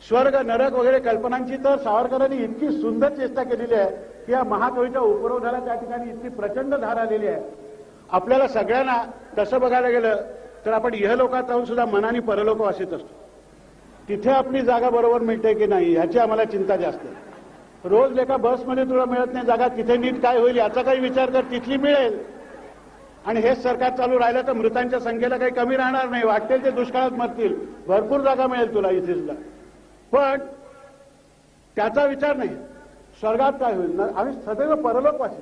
स्वर्ग नरक वगैरे कल्पनांची तर सावरकरांनी इतकी सुंदर चेष्टा केलेली आहे की या महाकवीच्या उपरोधाला त्या ठिकाणी इतकी प्रचंड धार आलेली आहे. आपल्याला सगळ्यांना तसं बघायला गेलं तर आपण इहलोकात राहून सुद्धा मनाने परलोकवासीच असतो. तिथे आपली जागा बरोबर मिळते की नाही ह्याची आम्हाला चिंता जास्त आहे. रोज एका बसमध्ये तुला मिळत नाही जागा, तिथे नीट काय होईल याचा काही विचार कर, तिथली मिळेल. आणि हेच सरकार चालू राहिलं तर मृतांच्या संख्येला काही कमी राहणार नाही. वाटेल ते दुष्काळात मरतील, भरपूर जागा मिळेल तुला इथे सुद्धा. पण त्याचा विचार नाही. स्वर्गात काय होईल, आम्ही सदैव परलोकवासी.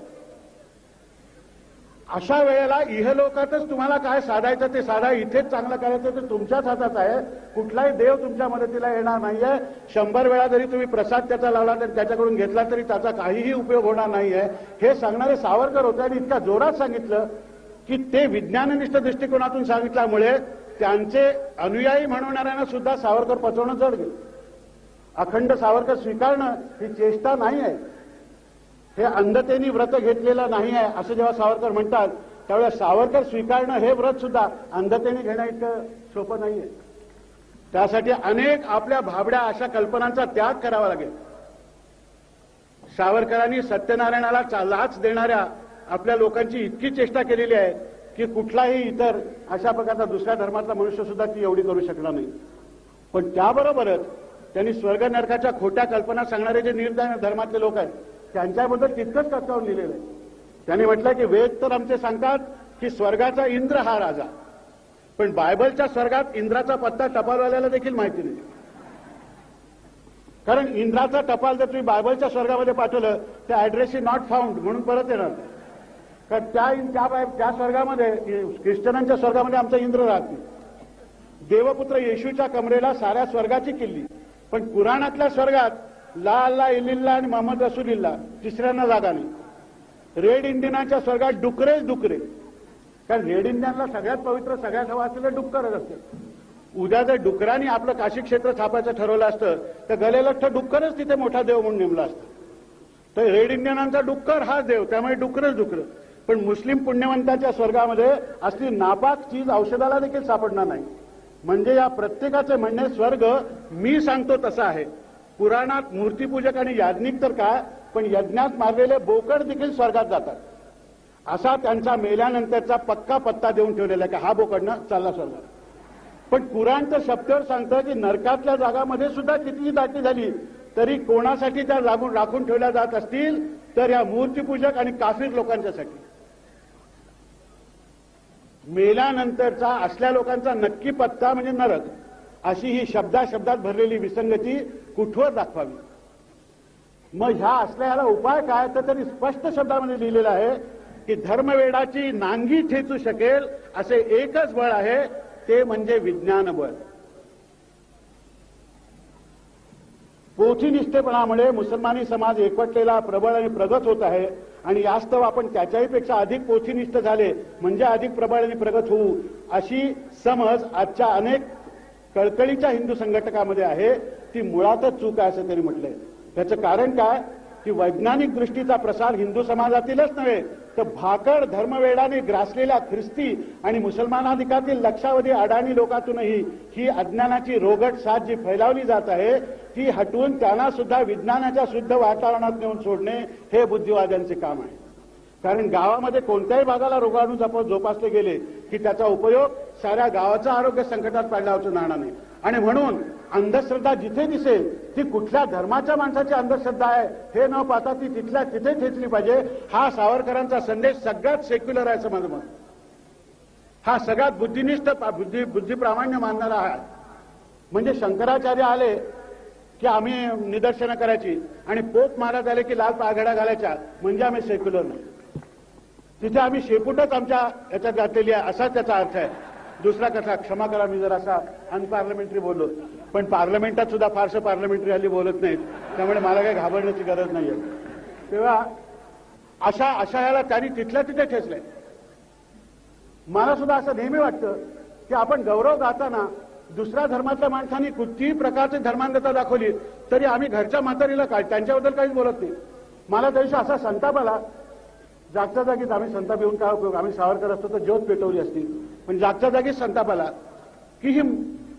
अशा वेळेला इहलोकातच तुम्हाला काय साधायचं ते साधा, इथेच चांगलं करायचं ते तुमच्याच हातात आहे. कुठलाही देव तुमच्या मदतीला येणार नाहीये. 100 वेळा जरी तुम्ही प्रसाद त्याचा लावला तर त्याच्याकडून घेतला तरी त्याचा काहीही उपयोग होणार नाहीये. हे सांगणारे सावरकर होते आणि इतक्या जोरात सांगितलं की ते विज्ञाननिष्ठ दृष्टिकोनातून सांगितल्यामुळे त्यांचे अनुयायी म्हणणाऱ्यांना सुद्धा सावरकर पचवणं जड गेलं. अखंड सावरकर स्वीकारणं ही चेष्टा नाही आहे. हे अंधतेनी व्रत घेतलेलं नाही आहे असं जेव्हा सावरकर म्हणतात त्यावेळेला सावरकर स्वीकारणं हे व्रत सुद्धा अंधतेने घेणं इतकं सोपं नाहीये. त्यासाठी अनेक आपल्या भाबड्या अशा कल्पनांचा त्याग करावा लागेल. सावरकरांनी सत्यनारायणाला लाच देणाऱ्या आपल्या लोकांची इतकी चेष्टा केलेली आहे की कुठलाही इतर अशा प्रकारचा दुसऱ्या धर्मातला मनुष्य सुद्धा ती एवढी करू शकला नाही. पण त्याबरोबरच त्यांनी स्वर्ग नरकाच्या खोट्या कल्पना सांगणारे जे निर्धार धर्मातले लोक आहेत त्यांच्याबद्दल तितकंच कच्चावून लिहिलेलं आहे. त्यांनी म्हटलं की वेद तर आमचे सांगतात की स्वर्गाचा इंद्र हा राजा, पण बायबलच्या स्वर्गात इंद्राचा पत्ता टपालवाल्याला देखील माहिती नाही. कारण इंद्राचा टपाल जर तुम्ही बायबलच्या स्वर्गामध्ये पाठवलं त्या ऍड्रेस नॉट फाउंड म्हणून परत येणार. कारण त्या स्वर्गामध्ये ख्रिश्चनांच्या स्वर्गामध्ये आमचा इंद्र राहत नाही. देवपुत्र येशूच्या कमरेला साऱ्या स्वर्गाची किल्ली, पण कुराणातल्या स्वर्गात ला अल्ला इल्लिल्ला आणि मोहम्मद रसूलिल्ला तिसऱ्यांना जागा नाही. रेड इंडियनाच्या स्वर्गात डुकरेच डुकरे, कारण रेड इंडियनला सगळ्यात पवित्र सगळ्यात हवा असलेलं डुक्करच असते. उद्या जर डुकरांनी आपलं काशी क्षेत्र छापायचं ठरवलं असतं तर गलेलठ्ठ डुक्करच तिथे मोठा देव म्हणून नेमला असतं. तर रेड इंडियनांचा डुक्कर हा देव, त्यामुळे डुकरच डुकर. पण मुस्लिम पुण्यवंताच्या स्वर्गामध्ये असली नापाक चीज औषधाला देखील सापडणार नाही. म्हणजे या प्रत्येकाचे म्हणणे स्वर्ग मी सांगतो तसं आहे. पुराणात मूर्तीपूजक आणि याज्ञिक तर काय, पण यज्ञात मारलेले बोकड देखील स्वर्गात जातात असा त्यांचा मेल्यानंतरचा पक्का पत्ता देऊन ठेवलेला आहे की हा बोकडनं चालला स्वर्गात. पण कुराण तर शब्दावर सांगतं की नरकातल्या जागामध्ये सुद्धा कितीही दाटी झाली तरी कोणासाठी त्या राखून ठेवल्या जात असतील तर या मूर्तीपूजक आणि काफिर लोकांच्यासाठी. मेल्यानंतरचा असल्या लोकांचा नक्की पत्ता म्हणजे नरक. अशी ही शब्दात भरलेली विसंगती कुठवर दाखवावी. मग ह्या असल्याला उपाय काय, तर त्यांनी स्पष्ट शब्दामध्ये लिहिलेलं आहे की धर्मवेडाची नांगी ठेचू शकेल असे एकच बळ आहे, ते म्हणजे विज्ञान बळ. पोथीनिष्ठपणामुळे मुसलमानी समाज एकवटलेला प्रबळ आणि प्रगत होत आहे आणि यास्तव आपण त्याच्याही पेक्षा अधिक पोथीनिष्ठ झाले म्हणजे अधिक प्रबळ आणि प्रगत होऊ अशी समज आजच्या अनेक कळकळीच्या हिंदू संघटकामध्ये आहे. ती मुळातच चूक आहे असं त्यांनी म्हटलंय. त्याचं कारण काय की वैज्ञानिक दृष्टीचा प्रसार हिंदू समाजातीलच नव्हे तर भाकड धर्मवेडाने ग्रासलेल्या ख्रिस्ती आणि मुसलमानाधिकातील लक्षावधी अडाणी लोकातूनही ही अज्ञानाची रोगट साथ जी फैलावली जात आहे ती हटवून त्यांना सुद्धा विज्ञानाच्या शुद्ध वातावरणात नेऊन सोडणे हे बुद्धिवाद्यांचे काम आहे. कारण गावामध्ये कोणत्याही भागाला रोगाणू जोपासले गेले की त्याचा उपयोग साऱ्या गावाचं आरोग्य संकटात पाडल्यावरचं नाणार नाही. आणि म्हणून अंधश्रद्धा जिथे दिसेल ती कुठल्या धर्माच्या माणसाची अंधश्रद्धा आहे हे न पाहता ती तिथल्या तिथे ठेचली पाहिजे. हा सावरकरांचा संदेश सगळ्यात सेक्युलर आहे असं माझं मत. हा सगळ्यात बुद्धिनिष्ठ बुद्धिप्रामाण्य मानणारा आहे. म्हणजे शंकराचार्य आले की आम्ही निदर्शनं करायची आणि पोप महाराज आले की लाल पाघड्या घालायच्या म्हणजे आम्ही सेक्युलर नाही. तिथे आम्ही शेपूटच आमच्या याच्यात घातलेली आहे असा त्याचा अर्थ आहे. दुसरा कसा, क्षमा करा मी जरा असा अनपार्लमेंटरी बोललो, पण पार्लमेंटात सुद्धा फारसं पार्लमेंटरी हल्ली बोलत नाहीत त्यामुळे मला काही घाबरण्याची गरज नाहीये. तेव्हा अशा ह्याला त्यांनी तिथल्या तिथे ठेचलंय. मला सुद्धा असं नेहमी वाटतं की आपण गौरव गाताना दुसऱ्या धर्मातल्या माणसांनी कुठलीही प्रकारची धर्मांधता दाखवली तरी आम्ही घरच्या म्हातारीला काय त्यांच्याबद्दल काहीच बोलत नाही. मला त्या दिवशी असा संताप आला. जागच्या जागीच आम्ही संताप येऊन काय उपयोग, आम्ही सावरकर असतो तर ज्योत पेटवली असती. पण जागच्या जागीच संताप आला की ही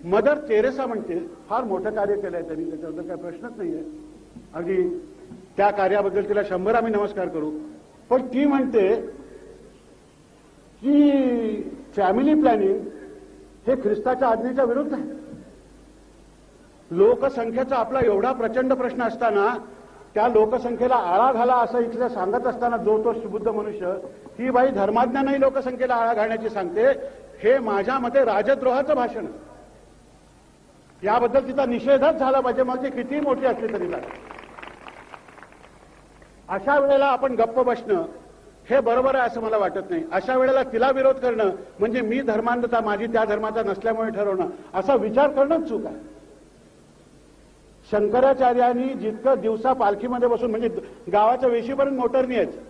मदर तेरेसा म्हणते, फार मोठं कार्य केलंय त्यांनी, त्याच्याबद्दल काही प्रश्नच नाहीये, अगदी त्या कार्याबद्दल तिला 100 आम्ही नमस्कार करू. पण ती म्हणते की फॅमिली प्लॅनिंग हे ख्रिस्ताच्या आज्ञेच्या विरुद्ध आहे. लोकसंख्येचा आपला एवढा प्रचंड प्रश्न असताना त्या लोकसंख्येला आळा घाला असं इथलं सांगत असताना जो तो सुबुद्ध मनुष्य, ही बाई धर्माज्ञांनाही लोकसंख्येला आळा घालण्याची सांगते, हे माझ्या मते राजद्रोहाचं भाषण. याबद्दल तिचा निषेधच झाला पाहिजे, मग ती कितीही मोठी असली तरी चालेल. अशा वेळेला आपण गप्प बसणं हे बरोबर आहे असं मला वाटत नाही. अशा वेळेला तिला विरोध करणं म्हणजे मी धर्मांधता माझी त्या धर्माचा नसल्यामुळे ठरवणं असा विचार करणंच चूक आहे. शंकराचार्यांनी जितकं दिवसा पालखीमध्ये बसून, म्हणजे गावाच्या वेशीपर्यंत मोटरनी यायचं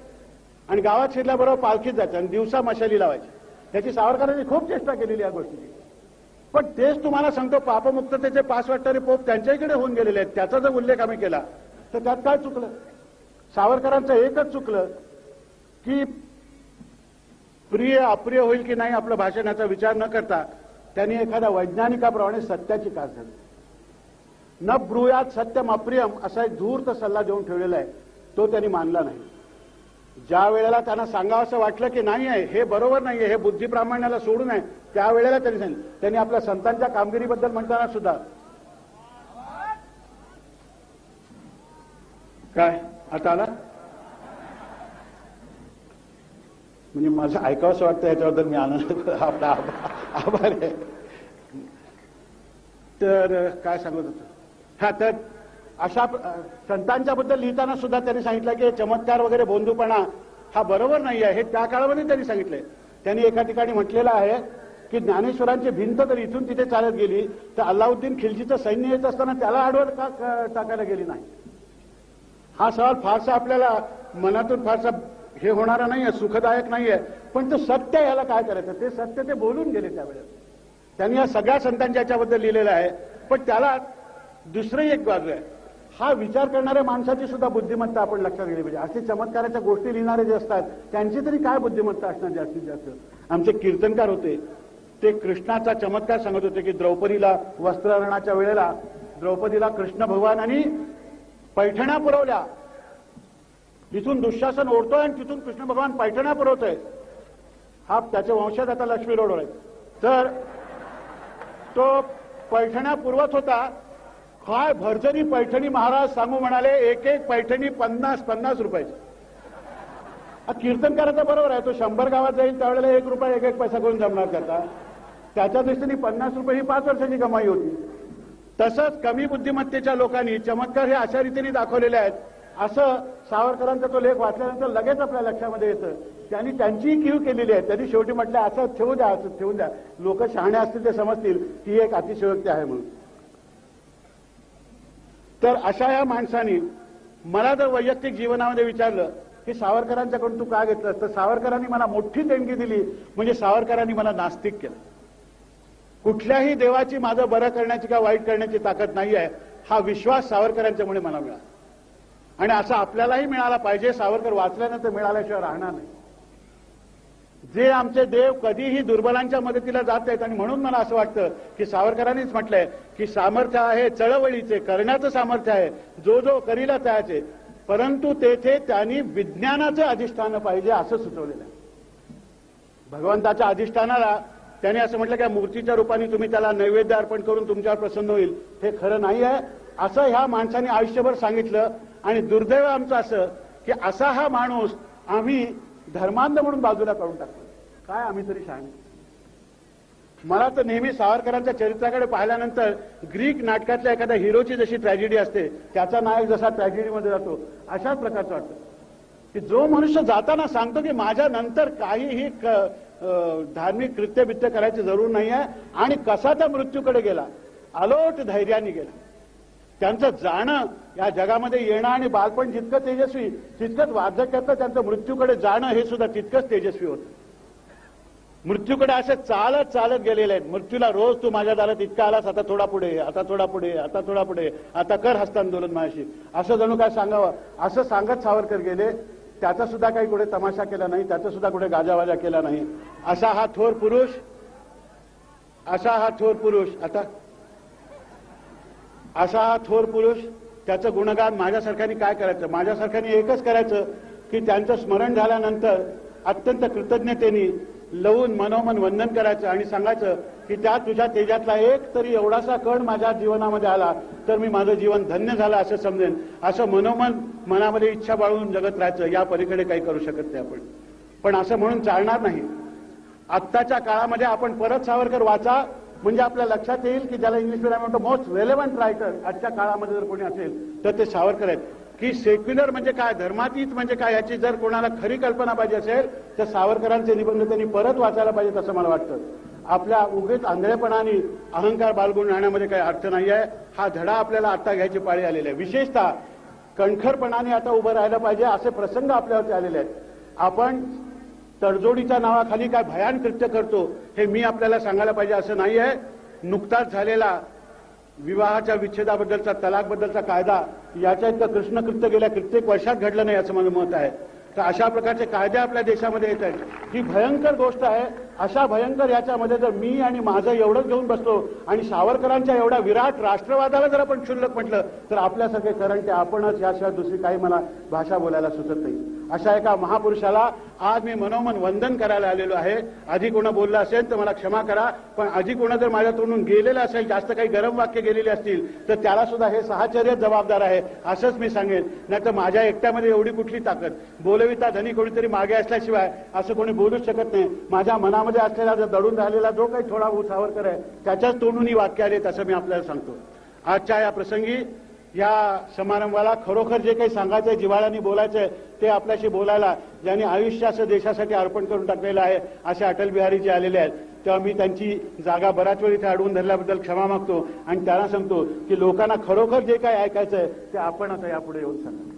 आणि गावात शिरल्याबरोबर पालखीत जायचं आणि दिवसा मशाली लावायची, त्याची सावरकरांनी खूप चेष्टा केलेली या गोष्टीची. पण तेच तुम्हाला सांगतो, पापमुक्ततेचे 5 वाटणारे पोप त्यांच्याकडे होऊन गेलेले आहेत, त्याचा जर उल्लेख आम्ही केला तर त्यात काय चुकलं? सावरकरांचं एकच चुकलं की प्रिय अप्रिय होईल की नाही आपलं भाषण याचा विचार न करता त्यांनी एखाद्या वैज्ञानिकाप्रमाणे सत्याची कास धरली. न ब्रूयात सत्यम अप्रियम असा एक धूर्त सल्ला देऊन ठेवलेला आहे, तो त्यांनी मानला नाही. ज्या वेळेला त्यांना सांगावंसं वाटलं की नाही आहे, हे बरोबर नाहीये, हे बुद्धिप्रामाण्याला सोडून आहे, त्यावेळेला त्यांनी सांगितलं. त्यांनी आपल्या संतांच्या कामगिरीबद्दल म्हणताना सुद्धा काय आता आला म्हणजे माझं ऐकावंसं वाटतं, याच्याबद्दल मी आनंद आपला आभार आहे. तर काय सांगत होतो, हा, तर अशा संतांच्या बद्दल लिहिताना सुद्धा त्यांनी सांगितलं की चमत्कार वगैरे बोंधूपणा हा बरोबर नाही आहे, हे त्या काळामध्ये त्यांनी सांगितलंय. त्यांनी एका ठिकाणी म्हटलेलं आहे की ज्ञानेश्वरांची भिंत तर इथून तिथे चालत गेली, तर अल्लाउद्दीन खिलजीचं सैन्य येत असताना त्याला आडवं का टाकायला गेली नाही. हा सवाल फारसा आपल्याला मनातून फारसा हे होणारा नाहीये, सुखदायक नाहीये, पण तो सत्य, याला काय करायचं, ते सत्य ते बोलून गेले त्यावेळेस. त्यांनी या सगळ्या संतांच्या याच्याबद्दल लिहिलेलं आहे. पण त्याला दुसरी एक बाजू आहे, हा विचार करणाऱ्या माणसाची सुद्धा बुद्धिमत्ता आपण लक्षात घेतली पाहिजे. असे चमत्काराच्या गोष्टी लिहिणारे जे असतात त्यांची तरी काय बुद्धिमत्ता असणार जास्तीत जास्त. आमचे कीर्तनकार होते, ते कृष्णाचा चमत्कार सांगत होते की द्रौपदीला वस्त्रहरणाच्या वेळेला द्रौपदीला कृष्ण भगवानांनी पैठण्या पुरवल्या. तिथून दुःशासन ओढतोय आणि तिथून कृष्ण भगवान पैठण्या पुरवतोय. हा त्याचे वंशज आता लक्ष्मी रोडवर आहेत. तर तो पैठण्या पुरवत होता. काय भरजरी पैठणी महाराज सांगू म्हणाले, एक एक पैठणी 50-50 रुपयाची. कीर्तनकाराचा बरोबर आहे, तो 100 गावात जाईल त्यावेळेला 1 रुपया 1 पैसा करून जमणार करता. त्याच्या दृष्टीने 50 रुपये ही 5 वर्षाची कमाई होती. तसंच कमी बुद्धिमत्तेच्या लोकांनी चमत्कार हे अशा रीतीने दाखवलेले आहेत, असं सावरकरांचा तो लेख वाचल्यानंतर लगेच आपल्या लक्षामध्ये येतं. त्यांनी त्यांचीही कीव केलेली आहे. त्यांनी शेवटी म्हटलं असं ठेवू द्या, असं ठेवून द्या, लोक शहाणे असतील ते समजतील की एक अतिशयोक्ती आहे म्हणून. तर अशा या माणसांनी मला जर वैयक्तिक जीवनामध्ये विचारलं की सावरकरांच्याकडून तू का घेतलंस, तर सावरकरांनी मला मोठी देणगी दिली, म्हणजे सावरकरांनी मला नास्तिक केलं. कुठल्याही देवाची माझं बरं करण्याची किंवा वाईट करण्याची ताकद नाही आहे, हा विश्वास सावरकरांच्यामुळे मला मिळाला. आणि असं आपल्यालाही मिळाला पाहिजे. सावरकर वाचल्यानंतर मिळाल्याशिवाय राहणार नाही. जे आमचे देव कधीही दुर्बलांच्या मदतीला जात आहेत, आणि म्हणून मला असं वाटतं की सावरकरांनीच म्हटलंय की सामर्थ्य आहे चळवळीचे, करण्याचं सामर्थ्य आहे, जो जो करीला त्याचे, परंतु तेथे त्यांनी विज्ञानाचं अधिष्ठान पाहिजे असं सुचवलेलं आहे. भगवंताच्या अधिष्ठानाला त्यांनी असं म्हटलं की मूर्तीच्या रूपाने तुम्ही त्याला नैवेद्य अर्पण करून तुमच्यावर प्रसन्न होईल, हे खरं नाही आहे असं ह्या माणसाने आयुष्यभर सांगितलं. आणि दुर्दैव आमचं असं की असा हा माणूस आम्ही धर्मांध म्हणून बाजूला काढून टाकतो. काय आम्ही तरी शहाणे. मला तर नेहमी सावरकरांच्या चरित्राकडे पाहिल्यानंतर ग्रीक नाटकातल्या एखाद्या हिरोची जशी ट्रॅजेडी असते, त्याचा नायक जसा ट्रॅजेडीमध्ये जातो, अशाच प्रकारचं वाटतं की जो मनुष्य जाताना सांगतो की माझ्या नंतर काहीही धार्मिक कृत्यबित्य करायची जरूर नाही आहे, आणि कसा त्या मृत्यूकडे गेला, अलोट धैर्याने गेला. त्यांचं जाणं या जगामध्ये येणं आणि बालपण जितकं तेजस्वी, तितकंच वार्धक्याचं त्यांचं मृत्यूकडे जाणं हे सुद्धा तितकंच तेजस्वी होतं. मृत्यूकडे असे चालत चालत गेलेले आहेत. मृत्यूला रोज तू माझ्या दारात इतका आलास, आता थोडा पुढे, आता थोडा पुढे, आता थोडा पुढे, आता कर हस्तांदोलन माझ्याशी, असं जणू काय सांगावं असं सांगत सावरकर गेले. त्याचा सुद्धा काही कुठे तमाशा केला नाही, त्याचा सुद्धा कुठे गाजावाजा केला नाही. असा हा थोर पुरुष आता असा हा थोर पुरुष, त्याचं गुणगान माझ्यासारख्याने काय करायचं? माझ्यासारख्याने एकच करायचं की त्यांचं स्मरण झाल्यानंतर अत्यंत कृतज्ञतेने लवून मनोमन वंदन करायचं आणि सांगायचं की त्या तुझ्या तेजातला एक तरी एवढासा कण माझ्या जीवनामध्ये आला तर मी माझं जीवन धन्य झालं असं समजेन. असं मनोमन मनामध्ये इच्छा बाळगून जगत राहायचं. या पलीकडे काही करू शकत नाही आपण. पण असं म्हणून चालणार नाही. आत्ताच्या काळामध्ये आपण परत सावरकर वाचा म्हणजे आपल्या लक्षात येईल की ज्याला इंग्लिशमध्ये म्हणतो मोस्ट रेलेव्हंट रायटर आजच्या काळामध्ये जर कोणी असेल तर ते सावरकर आहेत. की सेक्युलर म्हणजे काय, धर्मातीत म्हणजे काय, याची जर कोणाला खरी कल्पना पाहिजे असेल तर सावरकरांचे निबंध त्यांनी परत वाचायला पाहिजेत असं मला वाटतं. आपल्या उगीच आंधळेपणाने अहंकार बाळगून राहण्यामध्ये काही अर्थ नाही आहे. हा धडा आपल्याला आता घ्यायची पाळी आलेली आहे. विशेषतः कणखरपणाने आता उभं राहायला पाहिजे. असे प्रसंग आपल्यावरती आलेले आहेत. आपण तडजोडीच्या नावाखाली काय भयान कृत्य करतो हे मी आपल्याला सांगायला पाहिजे असं नाही आहे. नुकताच झालेला विवाहाच्या विच्छेदाबद्दलचा, तलाकबद्दलचा कायदा याच्या इतकं कृष्णकृत्य गेल्या कित्येक वर्षात घडलं नाही असं माझं मत आहे. तर अशा प्रकारचे कायदे आपल्या देशामध्ये येत आहेत ही भयंकर गोष्ट आहे. अशा भयंकर याच्यामध्ये जर मी आणि माझं एवढंच घेऊन बसलो आणि सावरकरांच्या एवढ्या विराट राष्ट्रवादाला जर आपण क्षुल्लक म्हटलं तर आपल्यासारखे कारण ते आपणच, याशिवाय दुसरी काही मला भाषा बोलायला सुचत नाही. अशा एका महापुरुषाला आज मी मनोमन वंदन करायला आलेलो आहे. आधी कोण बोललं असेल तर मला क्षमा करा, पण आधी कोण जर माझ्या तोंडून गेलेलं असेल, जास्त काही गरम वाक्य गेलेली असतील तर त्याला सुद्धा हे साहचर्य जबाबदार आहे असंच मी सांगेन. नाही तर माझ्या एकट्यामध्ये एवढी कुठली ताकद, बोलविता धनी कोणीतरी मागे असल्याशिवाय असं कोणी बोलूच शकत नाही. माझ्या मनामध्ये असलेला जर दडून राहिलेला जो काही थोडा सावरकर आहे त्याच्याच तोंडून ही वाक्य आलेत असं मी आपल्याला सांगतो. आजच्या या प्रसंगी या समारंभाला खरोखर जे काही सांगायचं आहे, जिव्हाळ्याने बोलायचं आहे ते आपल्याशी बोलायला ज्यांनी आयुष्य असं देशासाठी अर्पण करून टाकलेलं आहे असे अटल बिहारीजी आलेले आहेत. तेव्हा मी त्यांची जागा बराच वेळ इथे अडवून धरल्याबद्दल क्षमा मागतो आणि त्यांना सांगतो की लोकांना खरोखर जे काही ऐकायचं आहे ते आपण आता यापुढे येऊन सांगा.